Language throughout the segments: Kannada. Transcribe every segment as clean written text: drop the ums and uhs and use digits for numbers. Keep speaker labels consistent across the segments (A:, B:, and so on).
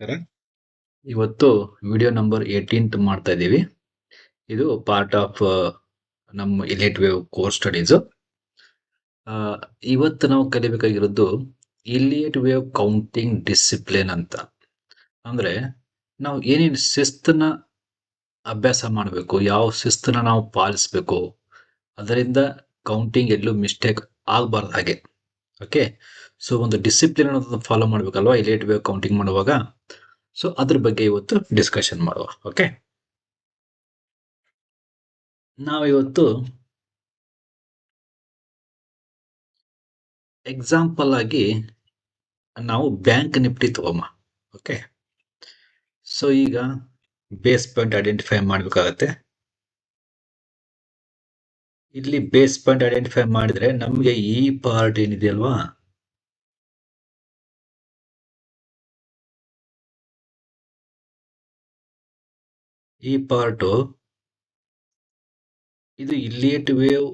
A: ನಮಸ್ಕಾರ. ಇವತ್ತು ವಿಡಿಯೋ ನಂಬರ್ 18 ಮಾಡ್ತಾ ಇದ್ದೀವಿ. ಇದು ಪಾರ್ಟ್ ಆಫ್ ನಮ್ಮ ಇಲಿಟ್ ವೇವ್ ಕೋರ್ಸ್ ಸ್ಟಡೀಸ್. ಇವತ್ತು ನಾವು ಕಲಿಬೇಕಾಗಿರೋದು ಇಲಿಯಟ್ ವೇವ್ ಕೌಂಟಿಂಗ್ ಡಿಸಿಪ್ಲಿನ್ ಅಂತ. ಅಂದ್ರೆ ನಾವು ಏನೇನು ಶಿಸ್ತನ್ನ ಅಭ್ಯಾಸ ಮಾಡಬೇಕು, ಯಾವ ಶಿಸ್ತನ್ನ ನಾವು ಪಾಲಿಸಬೇಕು, ಅದರಿಂದ ಕೌಂಟಿಂಗ್ ಎಲ್ಲೂ ಮಿಸ್ಟೇಕ್ ಆಗಬಾರ್ದು ಹಾಗೆ. ಓಕೆ, ಸೊ ಒಂದು ಡಿಸಿಪ್ಲಿನ್ ಅನ್ನೋದನ್ನ ಫಾಲೋ ಮಾಡ್ಬೇಕಲ್ವಾ ಇಲಿಯಟ್ ವೇವ್ ಕೌಂಟಿಂಗ್ ಮಾಡುವಾಗ. ಸೊ ಅದ್ರ ಬಗ್ಗೆ ಇವತ್ತು ಡಿಸ್ಕಷನ್ ಮಾಡುವ. ಓಕೆ, ನಾವಿವತ್ತು ಎಕ್ಸಾಂಪಲ್ ಆಗಿ ನಾವು ಬ್ಯಾಂಕ್ ನಿಫ್ಟಿ ತಗೊಮ್ಮ. ಓಕೆ, ಸೊ ಈಗ ಬೇಸ್ ಪಾಯಿಂಟ್ ಐಡೆಂಟಿಫೈ ಮಾಡಬೇಕಾಗತ್ತೆ. ಇಲ್ಲಿ ಬೇಸ್ ಪಾಯಿಂಟ್ ಐಡೆಂಟಿಫೈ ಮಾಡಿದ್ರೆ ನಮಗೆ ಈ ಪಾರ್ಟ್ ಏನಿದೆಯಲ್ವಾ, ಈ ಪಾರ್ಟು ಇದು ಇಲಿಯಟ್ ವೇವ್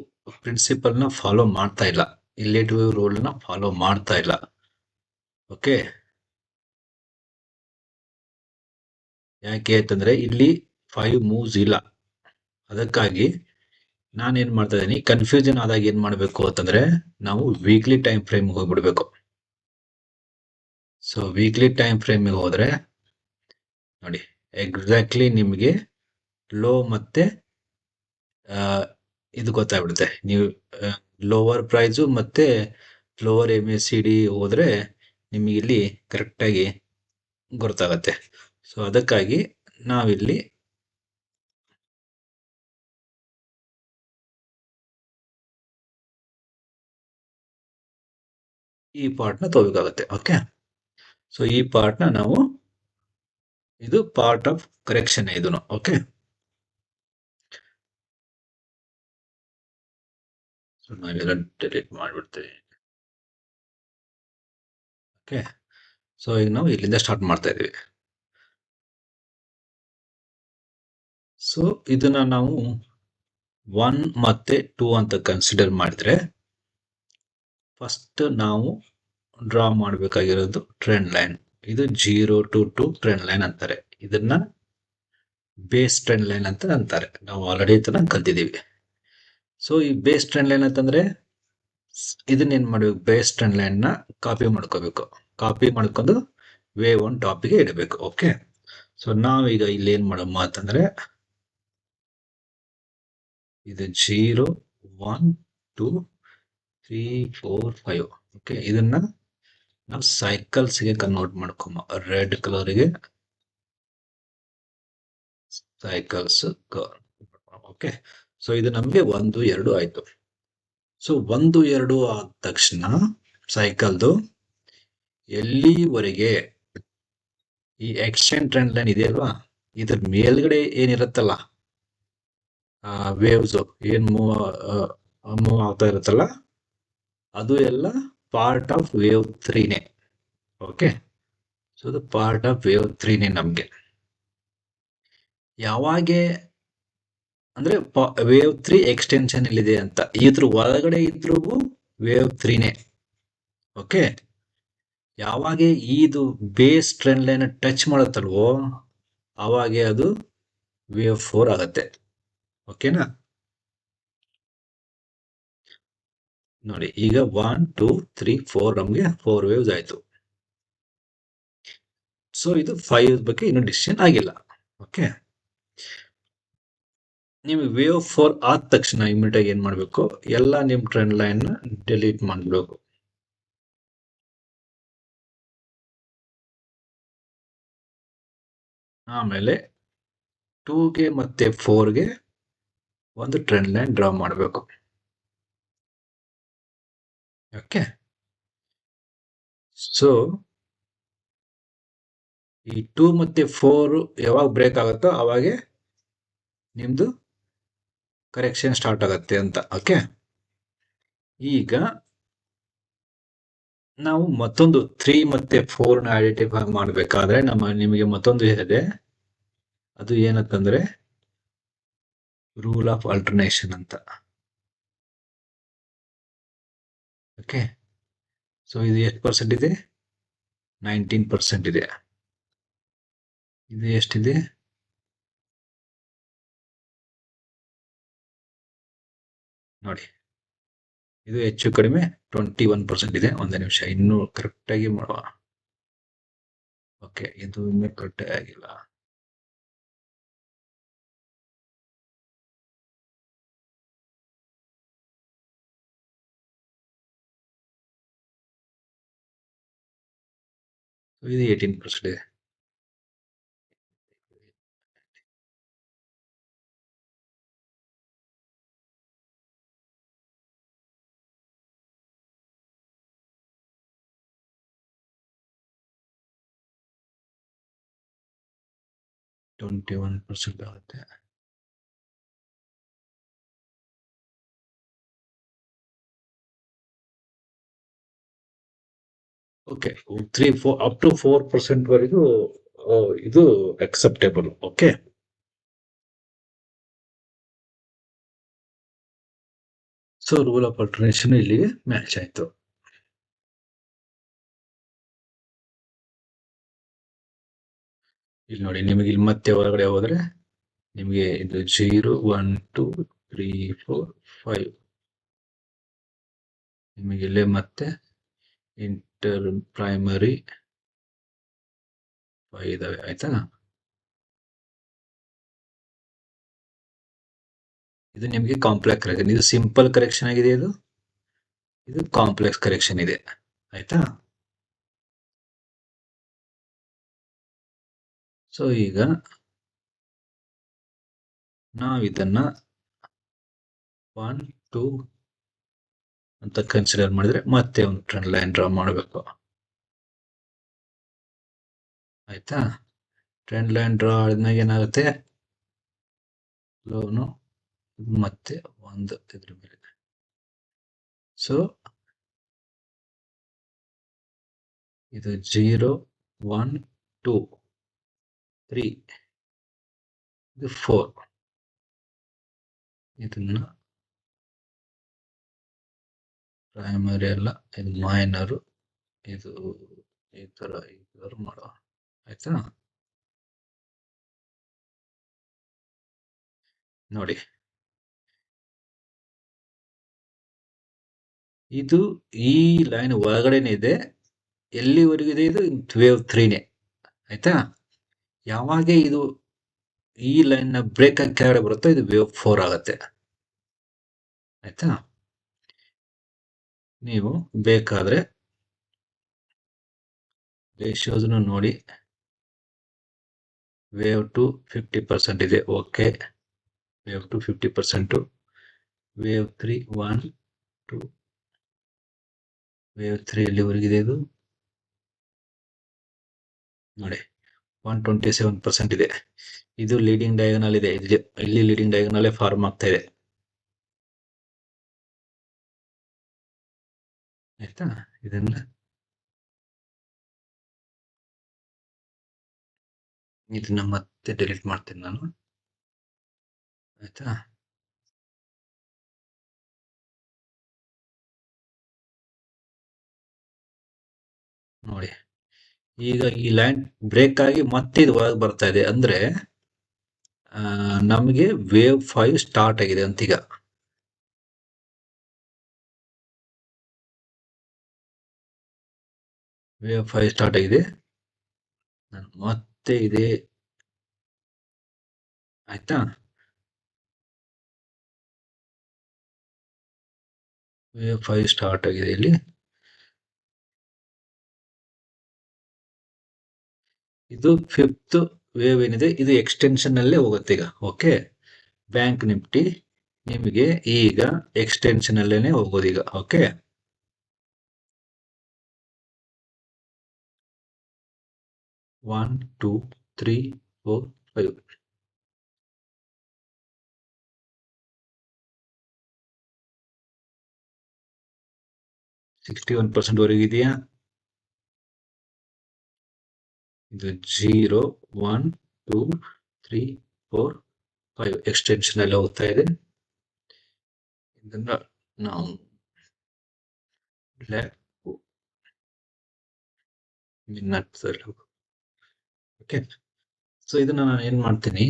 A: ಪ್ರಿನ್ಸಿಪಲ್ ನ ಫಾಲೋ ಮಾಡ್ತಾ ಇಲ್ಲ, ಇಲಿಯಟ್ ವೇವ್ ರೂಲ್ ನ ಫಾಲೋ ಮಾಡ್ತಾ ಇಲ್ಲ. ಓಕೆ, ಯಾಕೆ ಅಂತಂದ್ರೆ ಇಲ್ಲಿ 5 ಮೂವ್ಸ್ ಇಲ್ಲ. ಅದಕ್ಕಾಗಿ ನಾನೇನ್ ಮಾಡ್ತಾ ಇದೀನಿ, ಕನ್ಫ್ಯೂಷನ್ ಆದಾಗ ಏನ್ ಮಾಡ್ಬೇಕು ಅಂತಂದ್ರೆ ನಾವು ವೀಕ್ಲಿ ಟೈಮ್ ಫ್ರೇಮ್ ಹೋಗ್ಬಿಡ್ಬೇಕು. ಸೊ ವೀಕ್ಲಿ ಟೈಮ್ ಫ್ರೇಮ್ ಹೋದ್ರೆ ನೋಡಿ ಎಕ್ಸಾಕ್ಟ್ಲಿ ನಿಮಗೆ ಲೋ ಮತ್ತೆ ಇದು ಗೊತ್ತಾಗ್ಬಿಡುತ್ತೆ. ನೀವು ಲೋವರ್ ಪ್ರೈಸು ಮತ್ತೆ ಲೋವರ್ MACD ಹೋದ್ರೆ ನಿಮಗೆ ಇಲ್ಲಿ ಕರೆಕ್ಟ್ ಆಗಿ ಗೊತ್ತಾಗತ್ತೆ. ಸೊ ಅದಕ್ಕಾಗಿ ನಾವಿಲ್ಲಿ ಈ ಪಾರ್ಟ್ ನ ತಗೋಬೇಕಾಗತ್ತೆ. ಓಕೆ, ಸೊ ಈ ಪಾರ್ಟ್ ನ ನಾವು, ಇದು ಪಾರ್ಟ್ ಆಫ್ ಕರೆಕ್ಷನ್ ಇದನ್ನು. ಓಕೆ, ಸೊ ನಾವೆಲ್ಲ ಡಿಲೀಟ್ ಮಾಡ್ಬಿಡ್ತೇವೆ. ಓಕೆ, ಸೊ ಈಗ ನಾವು ಇಲ್ಲಿಂದ ಸ್ಟಾರ್ಟ್ ಮಾಡ್ತಾ ಇದೀವಿ. ಸೊ ಇದನ್ನ ನಾವು 1 ಮತ್ತೆ 2 ಅಂತ ಕನ್ಸಿಡರ್ ಮಾಡಿದ್ರೆ ಫಸ್ಟ್ ನಾವು ಡ್ರಾ ಮಾಡಬೇಕಾಗಿರೋದು ಟ್ರೆಂಡ್ ಲೈನ್. ಇದು 0 to 2 ಟ್ರೆಂಡ್ ಲೈನ್ ಅಂತಾರೆ. ಇದನ್ನ ಬೇಸ್ ಟ್ರೆಂಡ್ ಲೈನ್ ಅಂತ ಅಂತಾರೆ. ನಾವು ಆಲ್ರೆಡಿ ಇದನ್ನ ಕಲ್ತಿದ್ದೀವಿ. ಸೊ ಈ ಬೇಸ್ ಟ್ರೆಂಡ್ ಲೈನ್ ಅಂತಂದ್ರೆ ಇದನ್ನ ಏನ್ ಮಾಡ್ಬೇಕು, ಬೇಸ್ ಟ್ರೆಂಡ್ ಲೈನ್ ನ ಕಾಪಿ ಮಾಡ್ಕೋಬೇಕು. ಕಾಪಿ ಮಾಡ್ಕೊಂಡು ವೇವ್ ಒನ್ ಟಾಪಿಗೆ ಇಡಬೇಕು. ಓಕೆ, ಸೊ ನಾವೀಗ ಇಲ್ಲಿ ಏನ್ ಮಾಡಮ್ಮ ಅಂತಂದ್ರೆ ಇದು 0 1 2 3 4 5. ಓಕೆ, ಇದನ್ನ ನಾವು ಸೈಕಲ್ಸ್ ಗೆ ಕನ್ವರ್ಟ್ ಮಾಡ್ಕೊಮ್ಮ. ರೆಡ್ ಕಲರ್ಗೆ ಸೈಕಲ್ಸ್. ಓಕೆ, ಸೊ ಇದು ನಮಗೆ 1 2 ಆಯ್ತು. ಸೊ 1 2 ಆದ ತಕ್ಷಣ ಸೈಕಲ್ದು ಎಲ್ಲಿವರೆಗೆ ಈ ಎಕ್ಸ್ಚೇಂಜ್ ಟ್ರೆಂಡ್ ಲೈನ್ ಇದೆಯಲ್ವಾ, ಇದ್ರ ಮೇಲ್ಗಡೆ ಏನಿರುತ್ತಲ್ಲ ವೇವ್ಸ್ ಏನ್ ಮೂವ್ ಆಗ್ತಾ ಇರುತ್ತಲ್ಲ, ಅದು ಎಲ್ಲ ಪಾರ್ಟ್ ಆಫ್ ವೇವ್ 3ನೇ. ಓಕೆ, ಸೊ ಅದು ಪಾರ್ಟ್ ಆಫ್ ವೇವ್ 3ನೇ. ನಮ್ಗೆ ಯಾವಾಗ ಅಂದ್ರೆ ವೇವ್ 3 ಎಕ್ಸ್ಟೆನ್ಷನ್ ಇಲ್ಲಿದೆ ಅಂತ, ಇದ್ರ ಒಳಗಡೆ ಇದ್ರೂ ವೇವ್ 3ನೇ. ಓಕೆ, ಯಾವಾಗ ಇದು ಬೇಸ್ ಟ್ರೆಂಡ್ ಲೈನ್ ಟಚ್ ಮಾಡುತ್ತಲ್ವೋ ಅವಾಗೆ ಅದು ವೇವ್ 4 ಆಗತ್ತೆ. ಓಕೆನಾ, ನೋಡಿ ಈಗ 1 2 3 4 ನಮ್ಗೆ 4 ವೇವ್ಸ್ ಆಯ್ತು. ಸೊ ಇದು 5 ಬಗ್ಗೆ ಇನ್ನೂ ಡಿಸಿಷನ್ ಆಗಿಲ್ಲ. ಓಕೆ, ನೀವು ವೇವ್ 4 ಆದ ತಕ್ಷಣ ಇಮಿಡಿಯೇಟ್ ಆಗಿ ಏನ್ ಮಾಡ್ಬೇಕು, ಎಲ್ಲ ನಿಮ್ ಟ್ರೆಂಡ್ ಲೈನ್ ನ ಡಿಲೀಟ್ ಮಾಡ್ಬೇಕು. ಆಮೇಲೆ 2ಗೆ ಮತ್ತೆ 4ಗೆ ಒಂದು ಟ್ರೆಂಡ್ ಲೈನ್ ಡ್ರಾ ಮಾಡಬೇಕು. ಓಕೆ, ಸೊ ಈ 2 ಮತ್ತೆ 4 ಯಾವಾಗ ಬ್ರೇಕ್ ಆಗುತ್ತೋ ಅವಾಗೆ ನಿಮ್ದು ಕರೆಕ್ಷನ್ ಸ್ಟಾರ್ಟ್ ಆಗತ್ತೆ ಅಂತ. ಓಕೆ, ಈಗ ನಾವು ಮತ್ತೊಂದು 3 ಮತ್ತೆ 4 ನ ಐಡೆಂಟಿಫೈ ಮಾಡಬೇಕಾದ್ರೆ ನಿಮಗೆ ಮತ್ತೊಂದು ಇದೆ. ಅದು ಏನಂತಂದ್ರೆ ರೂಲ್ ಆಫ್ ಆಲ್ಟರ್ನೇಷನ್ ಅಂತ. ಓಕೆ, ಸೊ ಇದು ಎಷ್ಟು ಪರ್ಸೆಂಟ್ ಇದೆ, 19% ಇದೆ. ಇದು ಎಷ್ಟಿದೆ? ನೋಡಿ, ಇದು ಹೆಚ್ಚು ಕಡಿಮೆ 21% ಇದೆ. ಒಂದೇ ನಿಮಿಷ, ಇನ್ನೂ ಕರೆಕ್ಟಾಗಿ ಮಾಡುವ. ಓಕೆ, ಇದು ಇನ್ನೂ ಕರೆಕ್ಟ್ ಆಗಿಲ್ಲ. ಇದು 18% ಇದೆ. ಟ್ವೆಂಟಿ 21% ಆಗುತ್ತೆ. ಓಕೆ, 3-4 ಅಪ್ ಟು 4% ವರೆಗೂ ಇದು acceptable. Okay, so rule of alternation ಇಲ್ಲಿಗೆ ಮ್ಯಾಚ್ ಆಯ್ತು. ಇಲ್ಲಿ ನೋಡಿ, ನಿಮಗೆ ಇಲ್ಲಿ ಮತ್ತೆ ಹೊರಗಡೆ ಹೋದ್ರೆ ನಿಮಗೆ ಇದು 0, 1, 2, 3, 4, 5 ನಿಮಗೆ ಇಲ್ಲೇ ಮತ್ತೆ ಇಂಟರ್ ಪ್ರೈಮರಿ 5 ಇದಾವೆ. ಆಯ್ತಾ? ಇದು ನಿಮಗೆ ಕಾಂಪ್ಲೆಕ್ಸ್ ಕರೆಕ್ಷನ್. ಇದು ಸಿಂಪಲ್ ಕರೆಕ್ಷನ್ ಆಗಿದೆ. ಇದು ಕಾಂಪ್ಲೆಕ್ಸ್ ಕರೆಕ್ಷನ್ ಇದೆ. ಆಯ್ತಾ? ಸೊ ಈಗ ನಾವು ಇದನ್ನ 1, 2 ಅಂತ ಕನ್ಸಿಡರ್ ಮಾಡಿದ್ರೆ ಮತ್ತೆ ಒಂದು ಟ್ರೆಂಡ್ ಲೈನ್ ಡ್ರಾ ಮಾಡಬೇಕು. ಆಯ್ತಾ? ಟ್ರೆಂಡ್ ಲೈನ್ ಡ್ರಾ ಆದ್ಮೇಲೆ ಏನಾಗುತ್ತೆ? ಲೋನು ಮತ್ತೆ ಒಂದು ಇದ್ರ ಮೇಲೆ. ಸೊ ಇದು 0, 1, 2, 3, ಇದು 4. ಇದನ್ನ ಪ್ರೈಮರಿ ಅಲ್ಲ, ಇದು ಮೈನರು, ಇದು ಈ ತರ ಮಾಡುವ. ಆಯ್ತಾ? ನೋಡಿ, ಇದು ಈ ಲೈನ್ ಒಳಗಡೆನೆ ಇದೆ. ಎಲ್ಲಿವರೆಗೂ ಇದೆ? ಇದು ವೇವ್ 3ನೇ. ಆಯ್ತಾ? ಯಾವಾಗ ಇದು ಈ ಲೈನ್ ನ ಬ್ರೇಕ್ ಆಗಿ ಕೆಳಗಡೆ ಬರುತ್ತೋ ಇದು ವೇವ್ 4 ಆಗುತ್ತೆ. ಆಯ್ತಾ? ನೀವು ಬೇಕಾದ್ರೆ ರೇಷಿಯೋಸ್ ನೋಡಿ. ವೇವ್ 2 50% ಇದೆ. Okay, wave 2 50%. Wave 3 1, 2, wave 3 ಎಲ್ಲಿವರೆಗಿದೆ? ಇದು ನೋಡಿ, 127% ಇದೆ. ಇದು ಲೀಡಿಂಗ್ ಡಯಾಗನಲ್ ಇದೆ. ಇಲ್ಲಿ ಲೀಡಿಂಗ್ ಡಯಾಗನಲ್ ಫಾರ್ಮ್ ಆಗ್ತಾ ಇದೆ. ಆಯ್ತಾ? ಇದನ್ನ ಮತ್ತೆ ಡಿಲೀಟ್ ಮಾಡ್ತೀನಿ ನಾನು. ಆಯ್ತಾ? ನೋಡಿ, ಈಗ ಈ ಲೈನ್ ಬ್ರೇಕ್ ಆಗಿ ಮತ್ತೆ ಇದು ಒಳಗೆ ಬರ್ತಾ ಇದೆ. ಅಂದ್ರೆ ನಮಗೆ ವೇವ್ 5 ಸ್ಟಾರ್ಟ್ ಆಗಿದೆ ಅಂತೀಗ. ವೇವ್ 5 ಸ್ಟಾರ್ಟ್ ಆಗಿದೆ. ಮತ್ತೆ ಇದೆ. ಆಯ್ತಾ? ವೇವ್ 5 ಸ್ಟಾರ್ಟ್ ಆಗಿದೆ ಇಲ್ಲಿ. ಇದು 5th ವೇವ್ ಏನಿದೆ, ಇದು ಎಕ್ಸ್ಟೆನ್ಷನ್ ಅಲ್ಲೇ ಹೋಗುತ್ತೆ ಈಗ. ಓಕೆ, ಬ್ಯಾಂಕ್ ನಿಫ್ಟಿ ನಿಮಗೆ ಈಗ ಎಕ್ಸ್ಟೆನ್ಷನ್ ಅಲ್ಲೇನೆ ಹೋಗೋದು ಈಗ. ಓಕೆ, 1, 2, 3, 4, 5. 61% ವರೆಗೂ ಇದೆಯಾ? ಇದು 0, 1, 2, 3, 4, 5 ಎಕ್ಸ್ಟೆನ್ಷನ್ ಅಲ್ಲಿ ಹೋಗ್ತಾ ಇದೆ. ಇದನ್ನ ನಾವು ಓಕೆ, ಸೊ ಇದನ್ನ ನಾನು ಏನ್ ಮಾಡ್ತೀನಿ,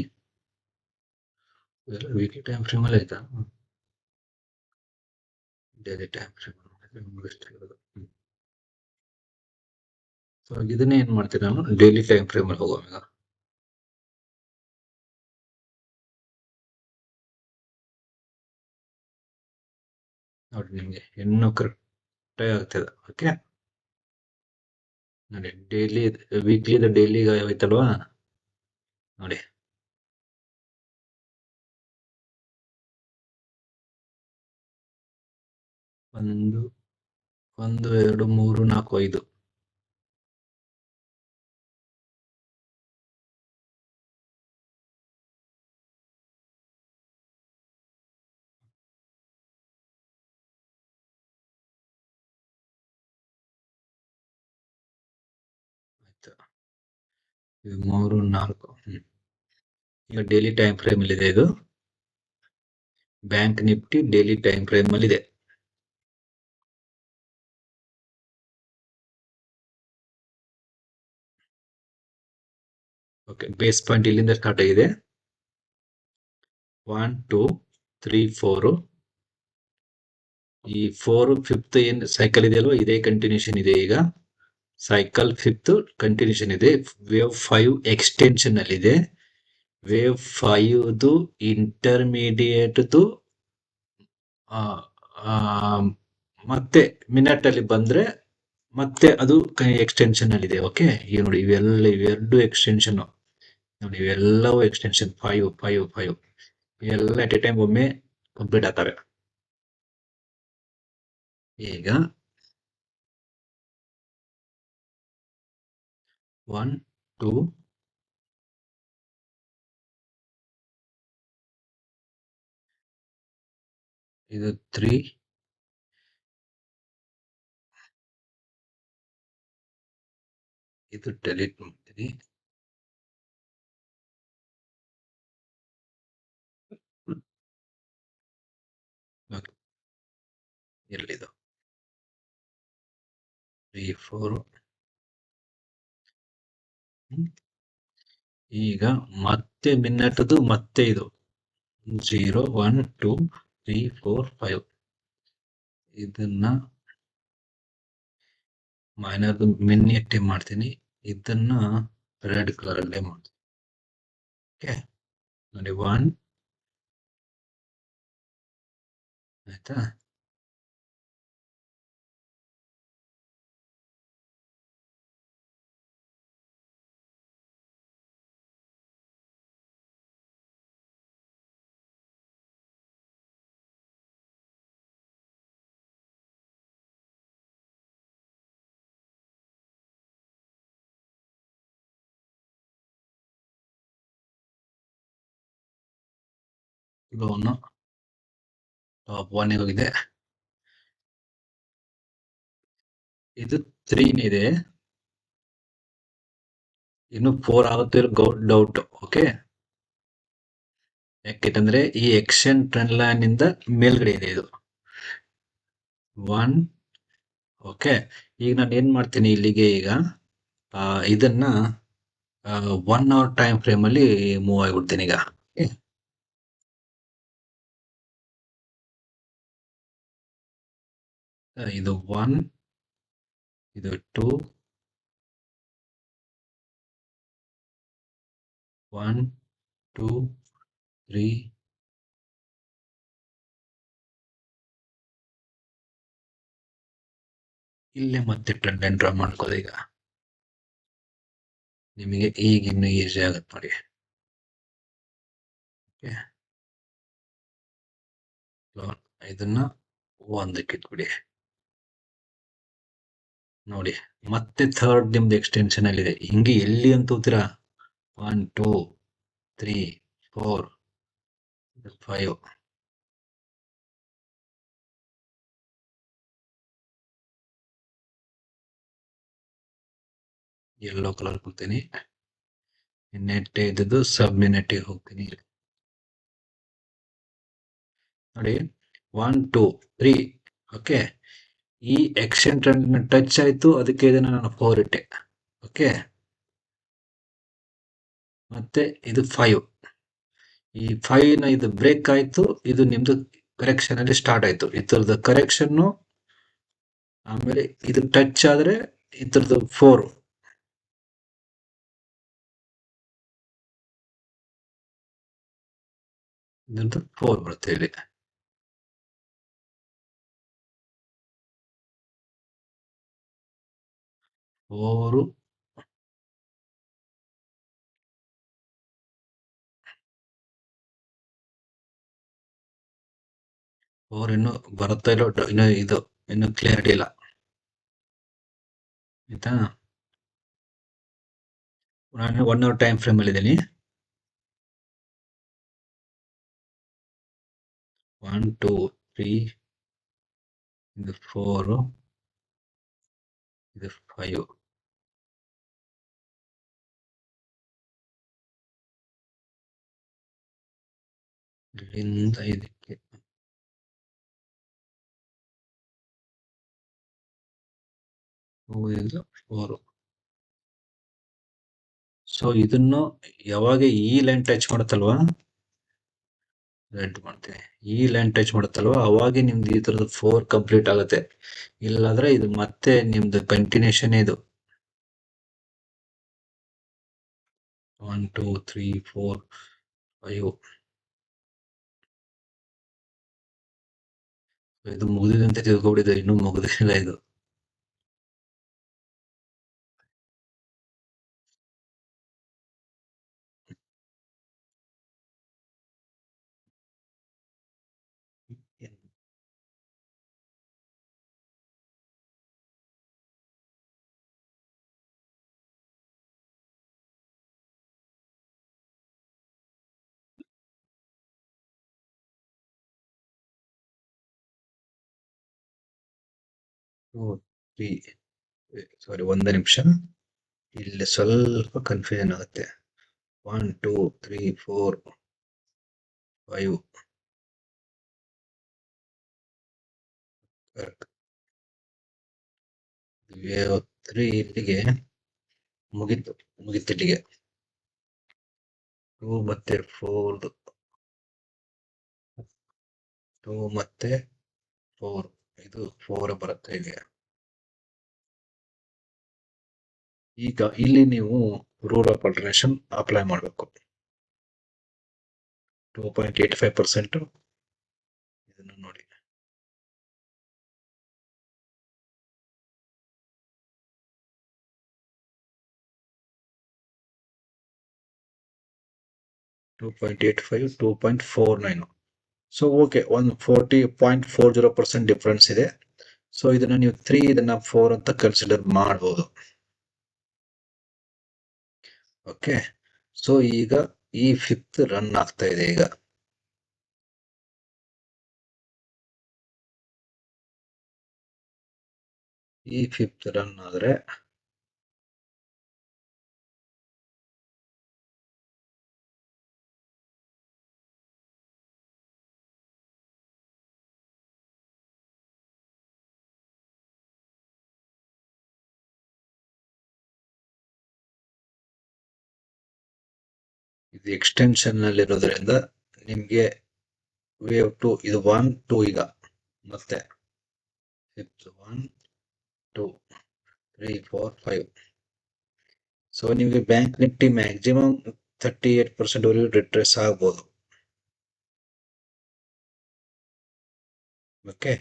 A: ವೀಕ್ಲಿ ಟೈಮ್ ಫ್ರೇಮ್ ಅಲ್ಲಿ ಆಯ್ತಾ, ಡೈಲಿ ಟೈಮ್ ಫ್ರೇಮ್ ಸೊ ಇದನ್ನೇ ಏನ್ ಮಾಡ್ತೀನಿ ನಾನು, ಡೈಲಿ ಟೈಮ್ ಫ್ರೇಮ್ ಅಲ್ಲಿ ಹೋಗೋಣ ಈಗ. ನೋಡಿ ನಿಮ್ಗೆ ಇನ್ನೂ ಕರೆಕ್ಟ್ ಆಗ್ತದೆ. ಓಕೆ, ನೋಡಿ ಡೈಲಿ ವೀಕ್ಲಿ ಡೈಲಿ ಆಯ್ತಲ್ವಾ, ನೋಡಿ ಒಂದು 2 3 4 5 ಆಯ್ತು. ಇದು 3 4 ಈಗ ಡೈಲಿ ಟೈಮ್ ಫ್ರೇಮ್ ಅಲ್ಲಿ ಇದೆ ಇದು. Bank Nifty daily time frame ಅಲ್ಲಿ ಇದೆ. ಓಕೆ, ಬೇಸ್ ಪಾಯಿಂಟ್ ಇಲ್ಲಿಂದ ಸ್ಟಾರ್ಟ್ ಆಗಿದೆ. 1 2 3 4, ಈ 4 5th ಏನ್ ಸೈಕಲ್ ಇದೆ ಅಲ್ವಾ, ಇದೇ ಕಂಟಿನ್ಯೂಷನ್ ಇದೆ. ಈಗ ಸೈಕಲ್ 5th ಕಂಟಿನ್ಯೂಷನ್ ಇದೆ. ವೇವ್ 5 ಎಕ್ಸ್ಟೆನ್ಷನ್ ಅಲ್ಲಿ ಇದೆ. ವೇವ್ 5 ಇಂಟರ್ಮೀಡಿಯೇಟ್ ಮತ್ತೆ ಮಿನಿಟ್ ಅಲ್ಲಿ ಬಂದ್ರೆ ಮತ್ತೆ ಅದು ಎಕ್ಸ್ಟೆನ್ಷನ್ ಅಲ್ಲಿ ಇದೆ. ಓಕೆ, ಈಗ ನೋಡಿ ಇವೆರಡು ಎಕ್ಸ್ಟೆನ್ಷನ್ ನೋಡಿ, ಇವೆಲ್ಲವೂ ಎಕ್ಸ್ಟೆನ್ಷನ್ 5 5 5 ಇವೆಲ್ಲ ಅಟ್ ಎ ಟೈಮ್ ಒಮ್ಮೆ ಕಂಪ್ಲೀಟ್ ಆಗ್ತವೆ. ಈಗ 1 2 ಇದು 3, ಇದು ಡೆಲೀಟ್ ಮಾಡ್ತೀನಿ. ಎಲ್ಲಿದು 3 4. ಈಗ ಮತ್ತೆ ಮಿನ್ನಟದು ಮತ್ತೆ ಇದು 0 1 2 3 4 5 ಇದನ್ನ ಮೈನರ್ ಮಿನ್ನೆಟ್ಟೆ ಮಾಡ್ತೀನಿ. ಇದನ್ನ ರೆಡ್ ಕಲರ್ ಅಲ್ಲೇ ಮಾಡ್ತೀನಿ. ಓಕೆ, ನೋಡಿ 1 ಆಯ್ತಾ. ಲೋನ್ ಟಾಪ್ 1 ಹೋಗಿದೆ. ಇದು 3 ಇದೆ, ಇನ್ನು 4 ಆಗುತ್ತೆ ಡೌಟ್. ಓಕೆ, ಯಾಕೆಂದ್ರೆ ಈ ಎಕ್ಷನ್ ಟ್ರೆಂಡ್ ಲೈನ್ ಇಂದ ಮೇಲ್ಗಡೆ ಇದೆ ಇದು 1. ಓಕೆ, ಈಗ ನಾನು ಏನ್ ಮಾಡ್ತೀನಿ ಇಲ್ಲಿಗೆ, ಈಗ ಇದನ್ನ 1 hour ಟೈಮ್ ಫ್ರೇಮ್ ಅಲ್ಲಿ ಮೂವ್ ಆಗಿಬಿಡ್ತೀನಿ ಈಗ. ಇದು 1, ಇದು 2, 1 2 3 ಇಲ್ಲೇ ಮತ್ತೆ ಟ್ರೆಂಡ್ ಲೈನ್ ಡ್ರಾ ಮಾಡ್ಕೋದು. ಈಗ ನಿಮಗೆ ಈಗ ಇನ್ನು ಈಸಿ ಆಗುತ್ತೆ ನೋಡಿ. ಇದನ್ನ ಒಂದಕ್ಕೆ ಇಟ್ಬಿಡಿ. ನೋಡಿ ಮತ್ತೆ ಥರ್ಡ್ ನಿಮ್ದು ಎಕ್ಸ್ಟೆನ್ಷನ್ ಅಲ್ಲಿ ಇದೆ. ಹಿಂಗೆ ಎಲ್ಲಿ ಅಂತ ಹೋಗ್ತೀರಾ, 1 2 3 4 5 ಯೆಲ್ಲೋ ಕಲರ್ ಕೊಡ್ತೀನಿ. ನೆಟ್ ಇದ್ದು ಸಬ್ ಮಿನೆಟ್ ಹೋಗ್ತೀನಿ. ನೋಡಿ 1 2 3. ಓಕೆ, ಈ ಎಕ್ಷನ್ ಟ್ರೆಂಡ್ ಟಚ್ ಆಯ್ತು, ಅದಕ್ಕೆ ಇದನ್ನ ನಾನು 4 ಇಟ್ಟೆ. ಓಕೆ, ಮತ್ತೆ ಇದು 5. ಈ 5 ನ ಇದು ಬ್ರೇಕ್ ಆಯ್ತು, ಇದು ನಿಮ್ದು ಕರೆಕ್ಷನ್ ಅಲ್ಲಿ ಸ್ಟಾರ್ಟ್ ಆಯ್ತು. ಇದ್ರದ್ದು ಕರೆಕ್ಷನ್, ಆಮೇಲೆ ಇದು ಟಚ್ ಆದ್ರೆ ಇದ್ರದ್ದು 4. ಇದ್ರದ್ದು 4 ಬರುತ್ತೆ ಇಲ್ಲಿ. 4 ಇನ್ನು ಬರುತ್ತಾ ಇಲ್ಲೋ ಇನ್ನು ಇದು ಇನ್ನು ಕ್ಲಿಯರಿಟಿ ಇಲ್ಲ, ಆಯ್ತಾ. ನಾನು 1 ಅವರ್ ಟೈಮ್ ಫ್ರೇಮ್ ಅಲ್ಲಿ ಇದ್ದೀನಿ. 1 2 3, ಇದು 4, ಇದು 5. ಇಲ್ಲಿಂದ ಇದಕ್ಕೆ ಇದು 4. ಸೊ ಇದನ್ನು ಯಾವಾಗ ಈ ಲೈನ್ ಟಚ್ ಮಾಡುತ್ತಲ್ವಾ, ರೆಡ್ ಮಾಡ್ತೀನಿ, ಈ ಲೈನ್ ಟಚ್ ಮಾಡುತ್ತಲ್ವಾ ಅವಾಗ ನಿಮ್ದು ಈ ತರದ 4 ಕಂಪ್ಲೀಟ್ ಆಗುತ್ತೆ. ಇಲ್ಲಾಂದ್ರೆ ಇದು ಮತ್ತೆ ನಿಮ್ದು ಕಂಟಿನ್ಯೂಷನ್ ಇದು 1 2 3 4 5. ಇದು ಮುಗಿದಿದೆ ಅಂತ ತಿಳ್ಕೊಬಿಟ್ಟಿದೆ, ಇನ್ನೂ ಮುಗಿದಿಲ್ಲ ಇದು. ಸಾರಿ, ಒಂದೇ ನಿಮಿಷ, ಇಲ್ಲಿ ಸ್ವಲ್ಪ ಕನ್ಫ್ಯೂಷನ್ ಆಗುತ್ತೆ. 1 2 3 4 5. ವೇವ್ 3 ಇಲ್ಲಿಗೆ ಮುಗೀತು, ಇಲ್ಲಿಗೆ. 2 ಮತ್ತೆ 4, 2 ಮತ್ತೆ 4, ಇದು 4 ಬರುತ್ತೆ ಇಲ್ಲಿ. ಈಗ ಇಲ್ಲಿ ನೀವು ರೂಲ್ ಆಫ್ ಅಲ್ಟರ್ನೇಷನ್ ಅಪ್ಲೈ ಮಾಡಬೇಕು. 2.85% ಇದನ್ನು ನೋಡಿ. 2.85, 2.49. ಸೊ ಓಕೆ, ಒಂದು 40.40% ಡಿಫ್ರೆನ್ಸ್ ಇದೆ. ಸೊ ಇದನ್ನ ನೀವು 3, ಇದನ್ನ 4 ಅಂತ ಕನ್ಸಿಡರ್ ಮಾಡಬಹುದು. ಓಕೆ, ಸೊ ಈಗ ಈ 5th ರನ್ ಆಗ್ತಾ ಇದೆ. ಈಗ ಈ 5th ರನ್ ಆದ್ರೆ ಇದು ಎಕ್ಸ್ಟೆನ್ಷನ್ ನಲ್ಲಿ ಇರೋದ್ರಿಂದ ನಿಮ್ಗೆ ವೇವ್ 2 ಇದು 1 2 ಈಗ ಮತ್ತೆ 5th 1 2 3 4 5. ಸೊ ನಿಮಗೆ ಬ್ಯಾಂಕ್ ನಿಫ್ಟಿ ಮ್ಯಾಕ್ಸಿಮಮ್ 38% ವರೆಗೂ ರಿಟ್ರೇಸ್ ಆಗ್ಬೋದು. ಓಕೆ,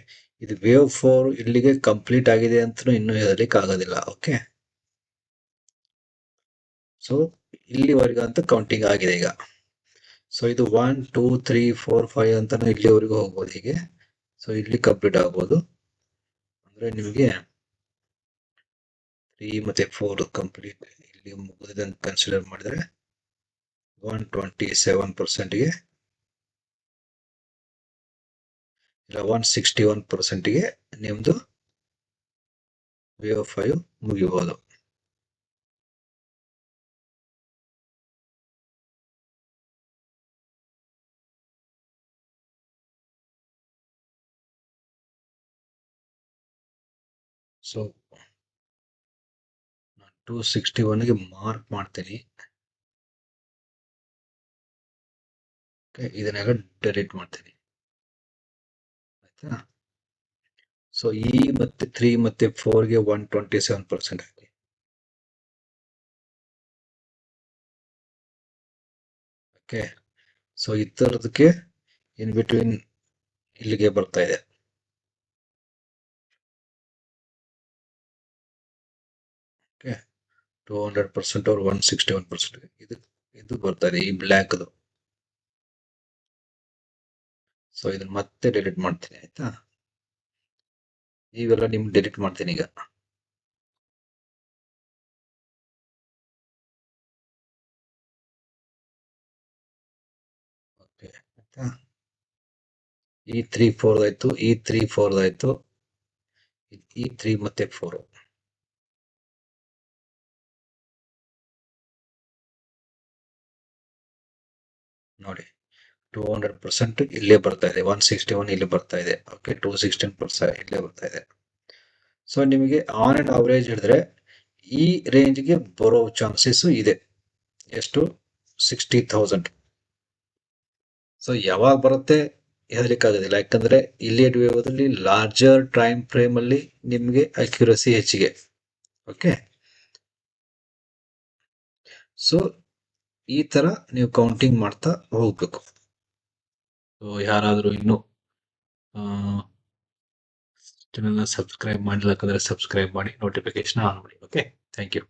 A: ಇದು ವೇವ್ 4 ಇಲ್ಲಿಗೆ ಕಂಪ್ಲೀಟ್ ಆಗಿದೆ ಅಂತ ಇನ್ನೂ ಹೇಳಲಿಕ್ಕೆ ಆಗೋದಿಲ್ಲ. ಓಕೆ, ಸೊ ಇಲ್ಲಿವರೆಗೂ ಅಂತ ಕೌಂಟಿಂಗ್ ಆಗಿದೆ ಈಗ. ಸೊ ಇದು 1 2 3 4 5 ಅಂತ ಇಲ್ಲಿವರೆಗೂ ಹೋಗ್ಬೋದು ಹೀಗೆ. ಸೊ ಇಲ್ಲಿ ಕಂಪ್ಲೀಟ್ ಆಗ್ಬೋದು, ಅಂದ್ರೆ ನಿಮಗೆ 3 ಮತ್ತೆ 4 ಕಂಪ್ಲೀಟ್ ಇಲ್ಲಿ ಮುಗಿದಿದೆ ಅಂತ ಕನ್ಸಿಡರ್ ಮಾಡಿದ್ರೆ 127%ಗೆ ಇಲ್ಲ 161%ಗೆ ನಿಮ್ದು ವೇವ್ 5 ಮುಗಿಬಹುದು. ಸೊ 261ಗೆ ಮಾರ್ಕ್ ಮಾಡ್ತೀನಿ. ಓಕೆ, ಇದನ್ನೆಲ್ಲ ಡೆಲೀಟ್ ಮಾಡ್ತೀನಿ ಆಯ್ತಾ. ಸೊ ಈ ಮತ್ತೆ 3 ಮತ್ತೆ 4ಗೆ 127% ಹಾಕಿ. ಓಕೆ, ಸೊ ಈ ಥರದಕ್ಕೆ ಇನ್ ಬಿಟ್ವೀನ್ ಇಲ್ಲಿಗೆ ಬರ್ತಾ ಇದೆ. ಓಕೆ, 200% or 161% ಇದು ಬರ್ತಾ ಇದೆ, ಈ ಬ್ಲ್ಯಾಕ್ದು. ಸೊ ಇದನ್ನ ಮತ್ತೆ ಡಿಲೀಟ್ ಮಾಡ್ತೀನಿ ಆಯ್ತಾ. ಇವೆಲ್ಲ ನಿಮ್ಗೆ ಡಿಲೀಟ್ ಮಾಡ್ತೀನಿ ಈಗ. ಓಕೆ ಆಯ್ತಾ, ಈ 3 4 ಆಯ್ತು, ಈ 3 4 ಆಯ್ತು, ಈ 3 ಮತ್ತೆ 4. ನೋಡಿ 200% ಇಲ್ಲೇ ಬರ್ತಾ ಇದೆ, 161 ಇಲ್ಲಿ ಬರ್ತಾ ಇದೆ. ಓಕೆ, 216% ಇಲ್ಲೇ ಬರ್ತಾ ಇದೆ. ಸೊ ನಿಮಗೆ ಆನ್ ಅಂಡ್ ಅವರೇಜ್ ಹಿಡಿದ್ರೆ ಈ ರೇಂಜ್ಗೆ ಬರೋ ಚಾನ್ಸಸ್ ಇದೆ. ಎಷ್ಟು? 60,000. ಸೊ ಯಾವಾಗ ಬರುತ್ತೆ ಹೇಳಲಿಕ್ಕಾಗೋದಿಲ್ಲ, ಯಾಕಂದ್ರೆ ಇಲ್ಲಿಯಡ್ ವೇವದಲ್ಲಿ ಲಾರ್ಜರ್ ಟೈಮ್ ಫ್ರೇಮ್ ಅಲ್ಲಿ ನಿಮಗೆ ಅಕ್ಯುರಸಿ ಹೆಚ್ಚಿಗೆ. ಓಕೆ, ಸೊ ಈ ತರ ನೀವು ಕೌಂಟಿಂಗ್ ಮಾಡ್ತಾ ಹೋಗ್ಬೇಕು. ಸೊ ಯಾರಾದರೂ ಇನ್ನೂ ಚಾನೆಲ್ನ ಸಬ್ಸ್ಕ್ರೈಬ್ ಮಾಡಿಲ್ಲಕಂದ್ರೆ ಸಬ್ಸ್ಕ್ರೈಬ್ ಮಾಡಿ, ನೋಟಿಫಿಕೇಶನ್ ಆನ್ ಮಾಡಿ. Okay, thank you.